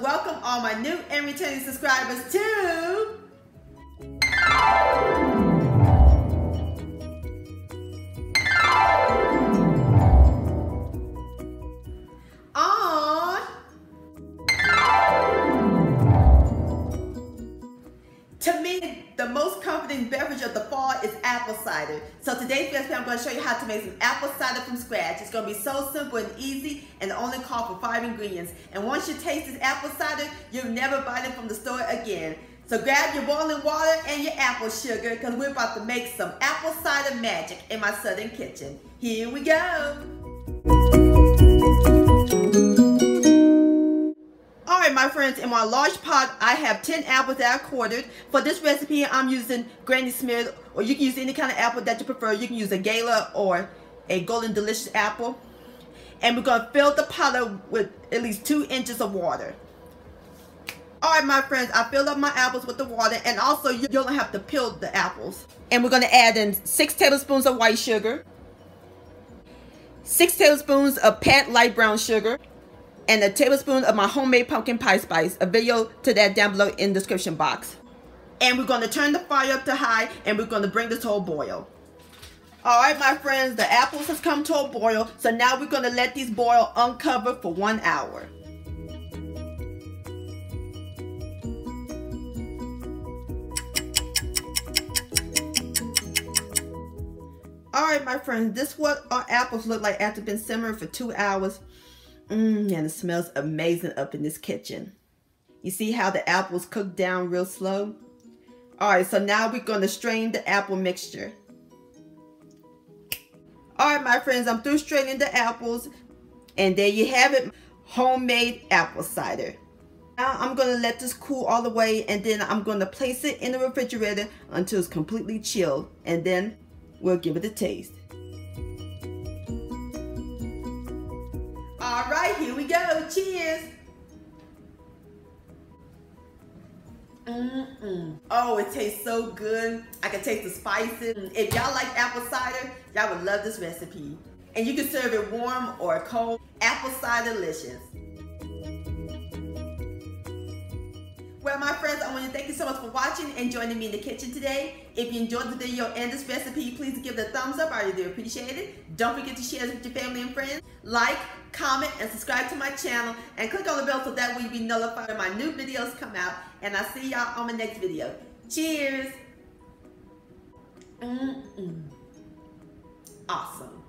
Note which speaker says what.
Speaker 1: welcome all my new and returning subscribers to To me, the most comforting beverage of the fall is apple cider. So today's recipe, I'm going to show you how to make some apple cider from scratch. It's going to be so simple and easy and only call for 5 ingredients. And once you taste this apple cider, you'll never buy it from the store again. So grab your boiling water and your apple sugar because we're about to make some apple cider magic in my southern kitchen. Here we go. Alright my friends, in my large pot I have 10 apples that I quartered. For this recipe I'm using Granny Smith, or you can use any kind of apple that you prefer. You can use a Gala or a Golden Delicious apple. And we're going to fill the pot up with at least 2 inches of water. Alright my friends, I filled up my apples with the water, and also you don't have to peel the apples. And we're going to add in 6 tablespoons of white sugar, 6 tablespoons of pat light brown sugar, and a tablespoon of my homemade pumpkin pie spice. A video to that down below in the description box. And we're going to turn the fire up to high, and we're going to bring this to a boil. Alright my friends, the apples has come to a boil, so now we're going to let these boil uncovered for 1 hour. Alright my friends, this is what our apples look like after been simmering for 2 hours. And it smells amazing up in this kitchen. You see how the apples cook down real slow? Alright, so now we're going to strain the apple mixture. Alright my friends, I'm through straining the apples. And there you have it, homemade apple cider. Now I'm going to let this cool all the way, and then I'm going to place it in the refrigerator until it's completely chilled. And then we'll give it a taste. All right, here we go. Cheers. Oh, it tastes so good. I can taste the spices. If y'all like apple cider, y'all would love this recipe. And you can serve it warm or cold. Apple cider delicious. Well, my friends, I want to thank you so much for watching and joining me in the kitchen today. If you enjoyed the video and this recipe, please give it a thumbs up. I really do appreciate it. Don't forget to share this with your family and friends. Like, comment, and subscribe to my channel. And click on the bell so that way you'll be notified when my new videos come out. And I'll see y'all on my next video. Cheers. Awesome.